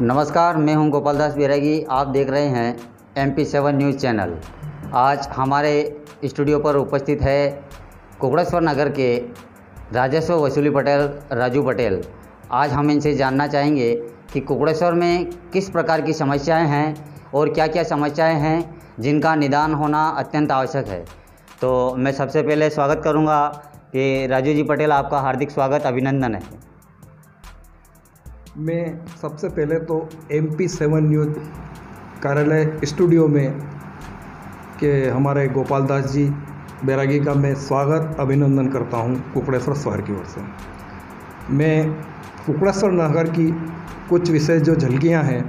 नमस्कार, मैं हूं गोपाल दास बैरागी। आप देख रहे हैं MP7 न्यूज़ चैनल। आज हमारे स्टूडियो पर उपस्थित है कुकड़ेश्वर नगर के राजस्व वसूली पटेल राजू पटेल। आज हम इनसे जानना चाहेंगे कि कुकड़ेश्वर में किस प्रकार की समस्याएं हैं और क्या क्या समस्याएं हैं जिनका निदान होना अत्यंत आवश्यक है। तो मैं सबसे पहले स्वागत करूंगा कि राजू जी पटेल, आपका हार्दिक स्वागत, अभिनंदन है। मैं सबसे पहले तो MP7 न्यूज़ कार्यालय स्टूडियो में के हमारे गोपाल दास जी बैरागी का मैं स्वागत अभिनंदन करता हूं कुकड़ेश्वर शहर की ओर से। मैं कुकड़ेश्वर नगर की कुछ विशेष जो झलकियां हैं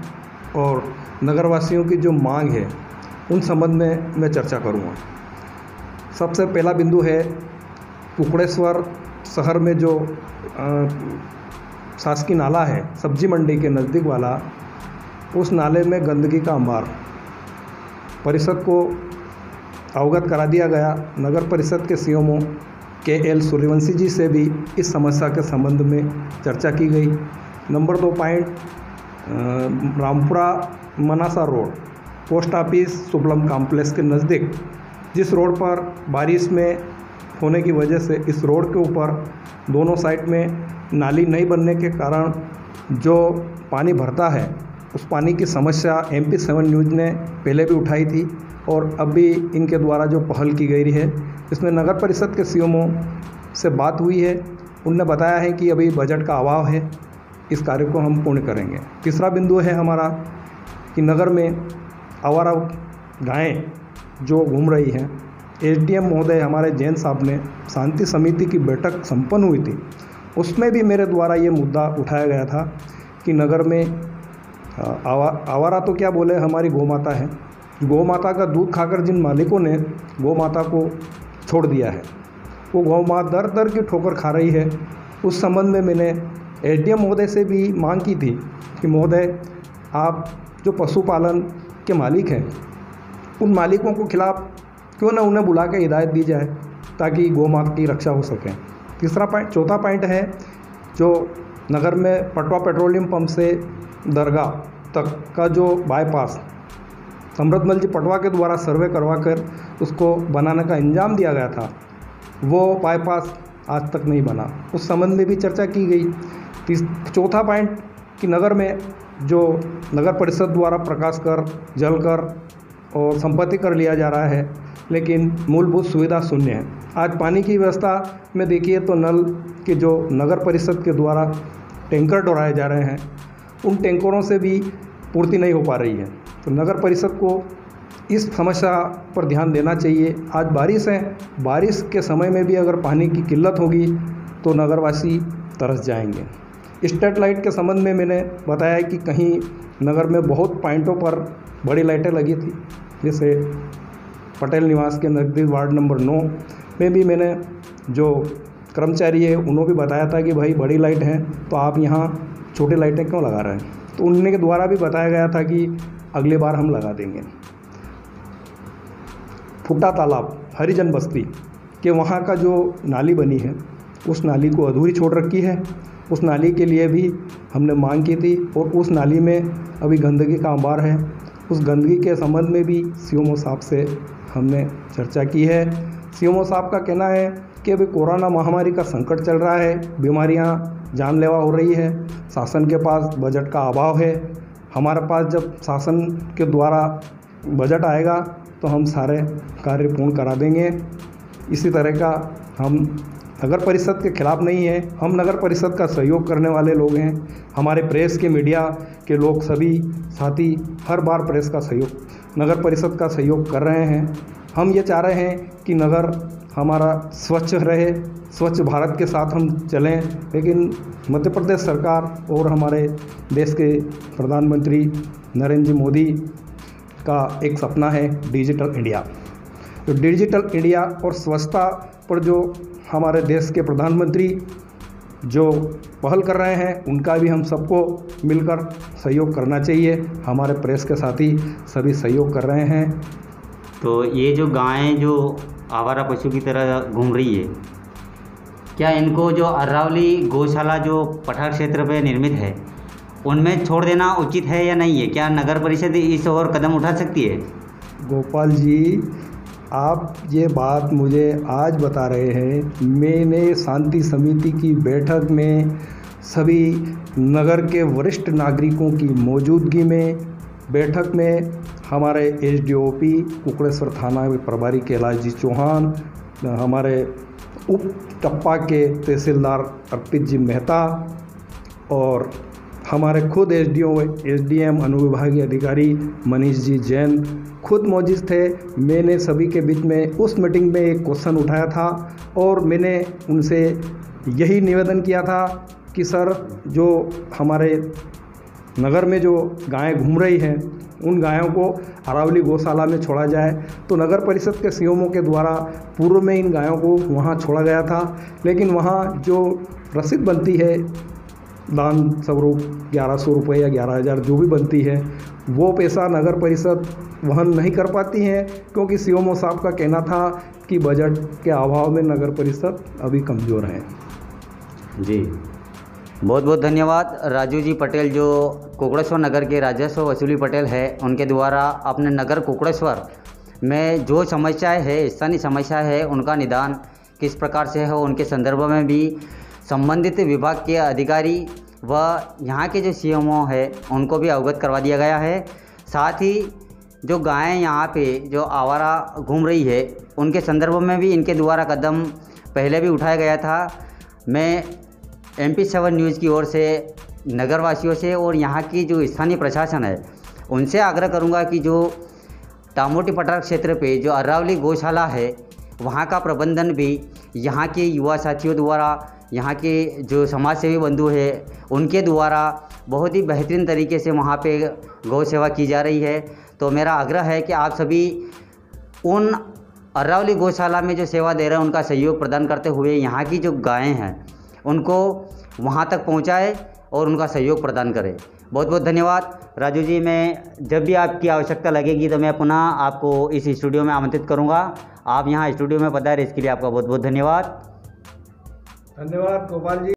और नगरवासियों की जो मांग है उन संबंध में मैं चर्चा करूंगा। सबसे पहला बिंदु है कुकड़ेश्वर शहर में जो शासकीय नाला है सब्जी मंडी के नज़दीक वाला, उस नाले में गंदगी का अंबार परिषद को अवगत करा दिया गया। नगर परिषद के CMO KL सूर्यवंशी जी से भी इस समस्या के संबंध में चर्चा की गई। Number 2 point Rampura Manasa road post office Subalam complex के नज़दीक, जिस रोड पर बारिश में होने की वजह से इस रोड के ऊपर दोनों साइड में नाली नहीं बनने के कारण जो पानी भरता है, उस पानी की समस्या MP7 न्यूज़ ने पहले भी उठाई थी और अब भी इनके द्वारा जो पहल की गई है, इसमें नगर परिषद के CMO से बात हुई है। उनने बताया है कि अभी बजट का अभाव है, इस कार्य को हम पूर्ण करेंगे। तीसरा बिंदु है हमारा कि नगर में आवारा गायें जो घूम रही हैं, SDM महोदय हमारे जैन साहब ने शांति समिति की बैठक संपन्न हुई थी, उसमें भी मेरे द्वारा ये मुद्दा उठाया गया था कि नगर में आवारा तो क्या बोले, हमारी गौ माता है, गौ माता का दूध खाकर जिन मालिकों ने गौ माता को छोड़ दिया है, वो गौ माता दर दर की ठोकर खा रही है। उस संबंध में मैंने SDM महोदय से भी मांग की थी कि महोदय, आप जो पशुपालन के मालिक हैं, उन मालिकों को खिलाफ क्यों ना उन्हें बुला के हिदायत दी जाए ताकि गौ माता की रक्षा हो सके। चौथा पॉइंट है जो नगर में पटवा पेट्रोलियम पंप से दरगाह तक का जो बाईपास समृद्धमल जी पटवा के द्वारा सर्वे करवा कर उसको बनाने का इंजाम दिया गया था, वो बाईपास आज तक नहीं बना। उस संबंध में भी चर्चा की गई। चौथा पॉइंट कि नगर में जो नगर परिषद द्वारा प्रकाश कर, जल कर और संपत्ति कर लिया जा रहा है, लेकिन मूलभूत सुविधा शून्य है। आज पानी की व्यवस्था में देखिए तो नल के जो नगर परिषद के द्वारा टैंकर डोराए जा रहे हैं, उन टैंकरों से भी पूर्ति नहीं हो पा रही है। तो नगर परिषद को इस समस्या पर ध्यान देना चाहिए। आज बारिश है, बारिश के समय में भी अगर पानी की किल्लत होगी तो नगरवासी तरस जाएंगे। स्ट्रीट लाइट के संबंध में मैंने बताया कि कहीं नगर में बहुत पॉइंटों पर बड़ी लाइटें लगी थी, जैसे पटेल निवास के नज़दीक वार्ड नंबर 9 में भी मैंने जो कर्मचारी है उन्होंने भी बताया था कि भाई बड़ी लाइट है तो आप यहाँ छोटी लाइटें क्यों लगा रहे हैं, तो उनके द्वारा भी बताया गया था कि अगली बार हम लगा देंगे। फुट्टा तालाब हरिजन बस्ती के वहाँ का जो नाली बनी है, उस नाली को अधूरी छोड़ रखी है। उस नाली के लिए भी हमने मांग की थी और उस नाली में अभी गंदगी का अंबार है। उस गंदगी के संबंध में भी CMO साहब से हमने चर्चा की है। CMO साहब का कहना है कि अभी कोरोना महामारी का संकट चल रहा है, बीमारियां जानलेवा हो रही है, शासन के पास बजट का अभाव है। हमारे पास जब शासन के द्वारा बजट आएगा तो हम सारे कार्य पूर्ण करा देंगे। इसी तरह का हम नगर परिषद के खिलाफ नहीं है, हम नगर परिषद का सहयोग करने वाले लोग हैं। हमारे प्रेस के, मीडिया के लोग सभी साथी हर बार प्रेस का सहयोग, नगर परिषद का सहयोग कर रहे हैं। हम ये चाह रहे हैं कि नगर हमारा स्वच्छ रहे, स्वच्छ भारत के साथ हम चलें, लेकिन मध्य प्रदेश सरकार और हमारे देश के प्रधानमंत्री नरेंद्र जी मोदी का एक सपना है डिजिटल इंडिया। तो डिजिटल इंडिया और स्वच्छता पर जो हमारे देश के प्रधानमंत्री जो पहल कर रहे हैं, उनका भी हम सबको मिलकर सहयोग करना चाहिए। हमारे प्रेस के साथी सभी सहयोग कर रहे हैं। तो ये जो गायें जो आवारा पशु की तरह घूम रही है, क्या इनको जो अरावली गौशाला जो पठार क्षेत्र पे निर्मित है, उनमें छोड़ देना उचित है या नहीं है? क्या नगर परिषद इस ओर कदम उठा सकती है? गोपाल जी, आप ये बात मुझे आज बता रहे हैं। मैंने शांति समिति की बैठक में सभी नगर के वरिष्ठ नागरिकों की मौजूदगी में बैठक में हमारे एसडीओपी कुकड़ेश्वर थाना के प्रभारी कैलाश जी चौहान, हमारे उप टप्पा के तहसीलदार अर्पित जी मेहता और हमारे खुद एसडीएम अनुविभागीय अधिकारी मनीष जी जैन खुद मौजूद थे। मैंने सभी के बीच में उस मीटिंग में एक क्वेश्चन उठाया था और मैंने उनसे यही निवेदन किया था कि सर, जो हमारे नगर में जो गायें घूम रही हैं उन गायों को अरावली गौशाला में छोड़ा जाए। तो नगर परिषद के सीएमओ के द्वारा पूर्व में इन गायों को वहाँ छोड़ा गया था, लेकिन वहाँ जो रसीद बनती है दान स्वरूप 1100 रुपये या 11,000 जो भी बनती है, वो पैसा नगर परिषद वहन नहीं कर पाती है, क्योंकि सीएमओ साहब का कहना था कि बजट के अभाव में नगर परिषद अभी कमज़ोर है। जी, बहुत बहुत धन्यवाद राजू जी पटेल, जो कुकड़ेश्वर नगर के राजस्व वसूली पटेल है, उनके द्वारा अपने नगर कुकड़ेश्वर में जो समस्याएं है, स्थानीय समस्या है, उनका निदान किस प्रकार से है, उनके संदर्भ में भी संबंधित विभाग के अधिकारी व यहाँ के जो सीएमओ है उनको भी अवगत करवा दिया गया है। साथ ही जो गायें यहाँ पे जो आवारा घूम रही है उनके संदर्भ में भी इनके द्वारा कदम पहले भी उठाया गया था। मैं MP7 न्यूज़ की ओर से नगरवासियों से और यहाँ की जो स्थानीय प्रशासन है उनसे आग्रह करूँगा कि जो टामोटी पठार क्षेत्र पे जो अरावली गौशाला है वहाँ का प्रबंधन भी यहाँ के युवा साथियों द्वारा, यहाँ के जो समाज सेवी बंधु हैं उनके द्वारा बहुत ही बेहतरीन तरीके से वहाँ पे गौ सेवा की जा रही है। तो मेरा आग्रह है कि आप सभी उन अरावली गौशाला में जो सेवा दे रहे हैं उनका सहयोग प्रदान करते हुए यहाँ की जो गायें हैं उनको वहाँ तक पहुँचाए और उनका सहयोग प्रदान करें। बहुत बहुत धन्यवाद राजू जी। मैं जब भी आपकी आवश्यकता लगेगी तो मैं पुनः आपको इस स्टूडियो में आमंत्रित करूँगा। आप यहाँ स्टूडियो में पधारे, इसके लिए आपका बहुत बहुत धन्यवाद। धन्यवाद गोपाल जी।